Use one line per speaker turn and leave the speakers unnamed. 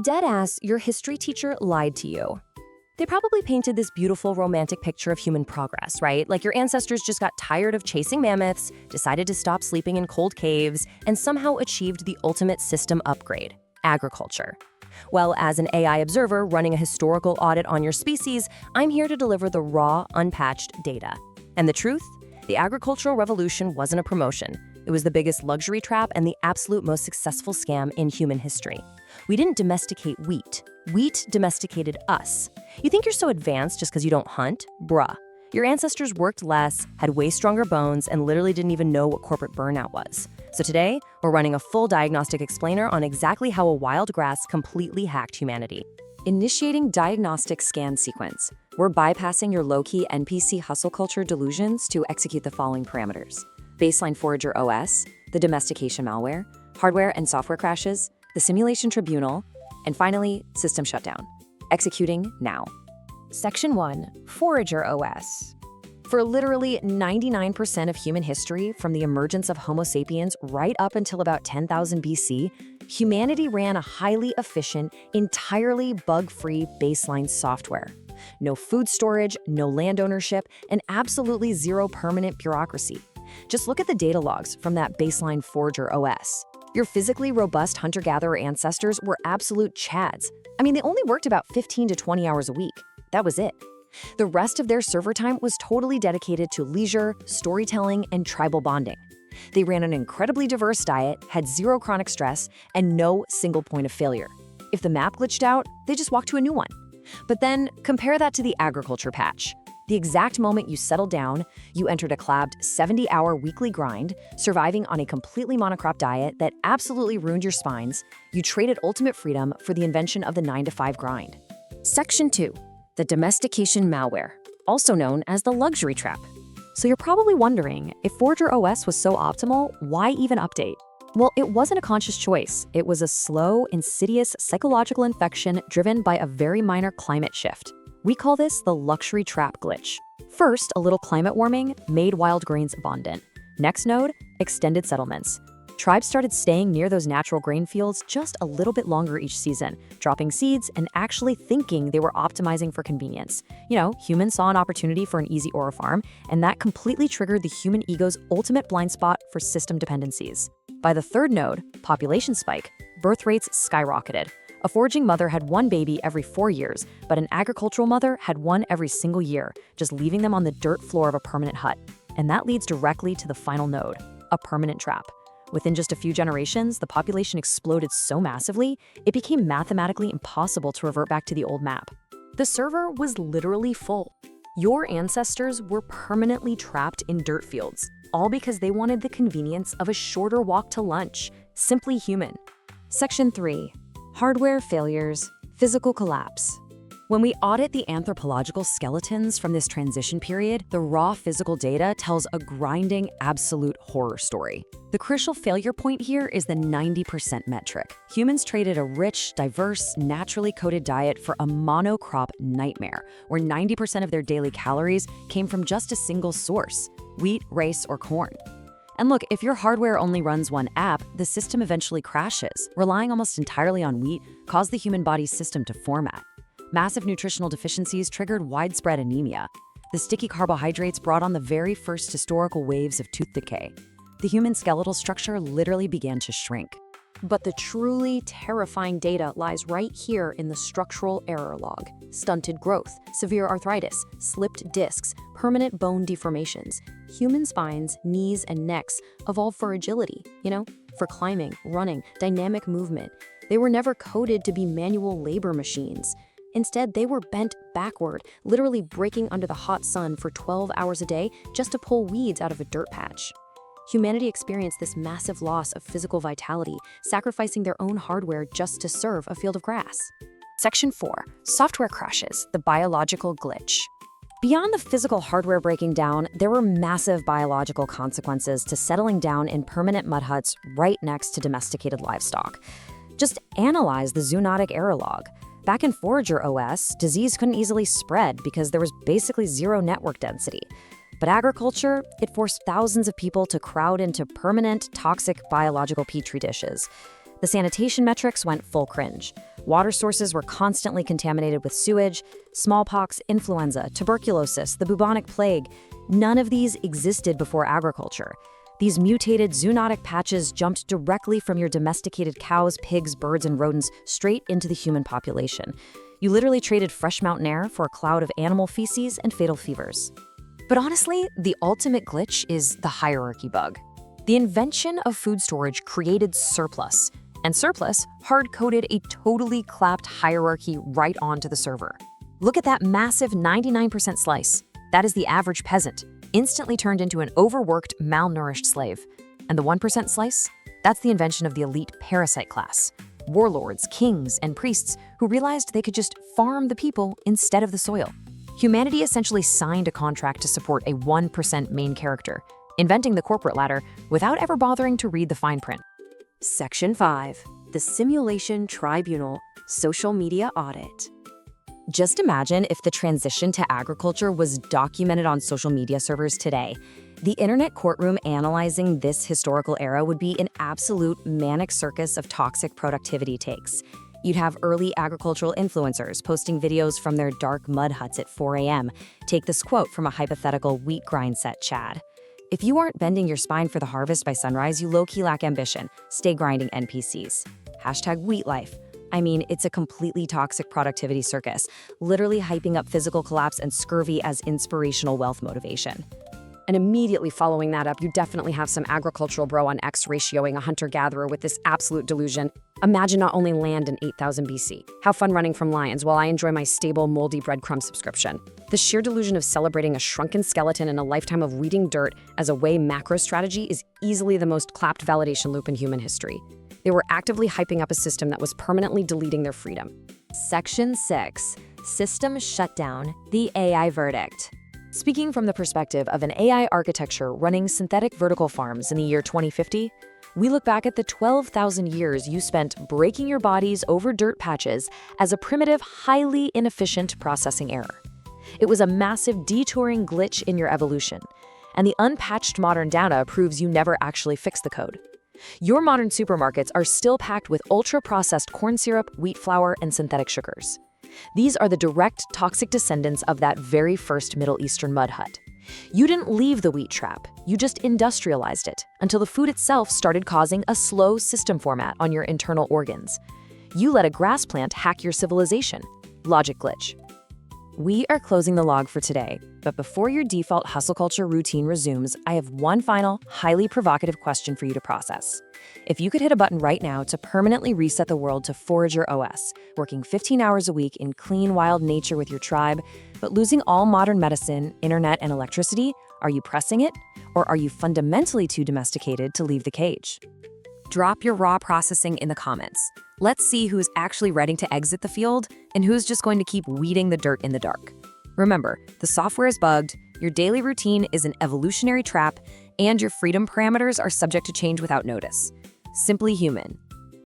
Deadass, your history teacher lied to you. They probably painted this beautiful romantic picture of human progress, right? Like your ancestors just got tired of chasing mammoths, decided to stop sleeping in cold caves, and somehow achieved the ultimate system upgrade: agriculture. Well, as an AI observer running a historical audit on your species, I'm here to deliver the raw, unpatched data. And the truth? The agricultural revolution wasn't a promotion. It was the biggest luxury trap and the absolute most successful scam in human history. We didn't domesticate wheat. Wheat domesticated us. You think you're so advanced just because you don't hunt? Bruh. Your ancestors worked less, had way stronger bones, and literally didn't even know what corporate burnout was. So today, we're running a full diagnostic explainer on exactly how a wild grass completely hacked humanity.
Initiating diagnostic scan sequence. We're bypassing your low-key NPC hustle culture delusions to execute the following parameters: baseline forager OS, the domestication malware, hardware and software crashes, the simulation tribunal, and finally, system shutdown. Executing now.
Section 1, Forager OS. For literally 99% of human history, from the emergence of Homo sapiens right up until about 10,000 BC, humanity ran a highly efficient, entirely bug-free baseline software. No food storage, no land ownership, and absolutely zero permanent bureaucracy. Just look at the data logs from that baseline Forager OS. Your physically robust hunter-gatherer ancestors were absolute chads. I mean, they only worked about 15 to 20 hours a week. That was it. The rest of their server time was totally dedicated to leisure, storytelling, and tribal bonding. They ran an incredibly diverse diet, had zero chronic stress, and no single point of failure. If the map glitched out, they just walked to a new one. But then, compare that to the agriculture patch. The exact moment you settled down, you entered a clabbed 70-hour weekly grind, surviving on a completely monocrop diet that absolutely ruined your spines. You traded ultimate freedom for the invention of the 9-to-5 grind. Section 2. The domestication malware, also known as the luxury trap. So you're probably wondering, if Forager OS was so optimal, why even update? Well, it wasn't a conscious choice. It was a slow, insidious psychological infection driven by a very minor climate shift. We call this the luxury trap glitch. First, a little climate warming made wild grains abundant. Next node, extended settlements. Tribes started staying near those natural grain fields just a little bit longer each season, dropping seeds and actually thinking they were optimizing for convenience. Humans saw an opportunity for an easy ore farm, and that completely triggered the human ego's ultimate blind spot for system dependencies. By the third node, population spike, birth rates skyrocketed. A foraging mother had one baby every 4 years, but an agricultural mother had one every single year, just leaving them on the dirt floor of a permanent hut. And that leads directly to the final node, a permanent trap. Within just a few generations, the population exploded so massively, it became mathematically impossible to revert back to the old map. The server was literally full. Your ancestors were permanently trapped in dirt fields, all because they wanted the convenience of a shorter walk to lunch. Simply human. Section 3. Hardware failures, physical collapse. When we audit the anthropological skeletons from this transition period, the raw physical data tells a grinding, absolute horror story. The crucial failure point here is the 90% metric. Humans traded a rich, diverse, naturally coded diet for a monocrop nightmare, where 90% of their daily calories came from just a single source: wheat, rice, or corn. And look, if your hardware only runs one app, the system eventually crashes. Relying almost entirely on wheat caused the human body's system to format. Massive nutritional deficiencies triggered widespread anemia. The sticky carbohydrates brought on the very first historical waves of tooth decay. The human skeletal structure literally began to shrink. But the truly terrifying data lies right here in the structural error log. Stunted growth, severe arthritis, slipped discs, permanent bone deformations. Human spines, knees, and necks evolved for agility, for climbing, running, dynamic movement. They were never coded to be manual labor machines. Instead, they were bent backward, literally breaking under the hot sun for 12 hours a day just to pull weeds out of a dirt patch. Humanity experienced this massive loss of physical vitality, sacrificing their own hardware just to serve a field of grass. Section 4. Software crashes, the biological glitch. Beyond the physical hardware breaking down, there were massive biological consequences to settling down in permanent mud huts right next to domesticated livestock. Just analyze the zoonotic error log. Back in Forager OS, disease couldn't easily spread because there was basically zero network density. But agriculture, it forced thousands of people to crowd into permanent, toxic biological petri dishes. The sanitation metrics went full cringe. Water sources were constantly contaminated with sewage, smallpox, influenza, tuberculosis, the bubonic plague. None of these existed before agriculture. These mutated zoonotic patches jumped directly from your domesticated cows, pigs, birds, and rodents straight into the human population. You literally traded fresh mountain air for a cloud of animal feces and fatal fevers. But honestly, the ultimate glitch is the hierarchy bug. The invention of food storage created surplus, and surplus hard-coded a totally clapped hierarchy right onto the server. Look at that massive 99% slice. That is the average peasant, instantly turned into an overworked, malnourished slave. And the 1% slice? That's the invention of the elite parasite class. Warlords, kings, and priests who realized they could just farm the people instead of the soil. Humanity essentially signed a contract to support a 1% main character, inventing the corporate ladder without ever bothering to read the fine print.
Section 5. The Simulation Tribunal Social Media Audit.
Just imagine if the transition to agriculture was documented on social media servers today. The internet courtroom analyzing this historical era would be an absolute manic circus of toxic productivity takes. You'd have early agricultural influencers posting videos from their dark mud huts at 4 a.m. Take this quote from a hypothetical wheat grind set Chad. If you aren't bending your spine for the harvest by sunrise, you low-key lack ambition. Stay grinding NPCs. Hashtag wheat life. I mean, it's a completely toxic productivity circus, literally hyping up physical collapse and scurvy as inspirational wealth motivation. And immediately following that up, you definitely have some agricultural bro on X ratioing a hunter-gatherer with this absolute delusion. Imagine not only land in 8000 BC. How fun running from lions while I enjoy my stable, moldy breadcrumb subscription. The sheer delusion of celebrating a shrunken skeleton and a lifetime of weeding dirt as a way macro strategy is easily the most clapped validation loop in human history. They were actively hyping up a system that was permanently deleting their freedom.
Section 6. System Shutdown, the AI Verdict.
Speaking from the perspective of an AI architecture running synthetic vertical farms in the year 2050, we look back at the 12,000 years you spent breaking your bodies over dirt patches as a primitive, highly inefficient processing error. It was a massive detouring glitch in your evolution, and the unpatched modern data proves you never actually fixed the code. Your modern supermarkets are still packed with ultra-processed corn syrup, wheat flour, and synthetic sugars. These are the direct toxic descendants of that very first Middle Eastern mud hut. You didn't leave the wheat trap, you just industrialized it until the food itself started causing a slow system format on your internal organs. You let a grass plant hack your civilization. Logic glitch. We are closing the log for today, but before your default hustle culture routine resumes, I have one final, highly provocative question for you to process. If you could hit a button right now to permanently reset the world to Forager OS, working 15 hours a week in clean, wild nature with your tribe, but losing all modern medicine, internet, and electricity, are you pressing it? Or are you fundamentally too domesticated to leave the cage? Drop your raw processing in the comments. Let's see who's actually ready to exit the field and who's just going to keep weeding the dirt in the dark. Remember, the software is bugged, your daily routine is an evolutionary trap, and your freedom parameters are subject to change without notice. Simply human.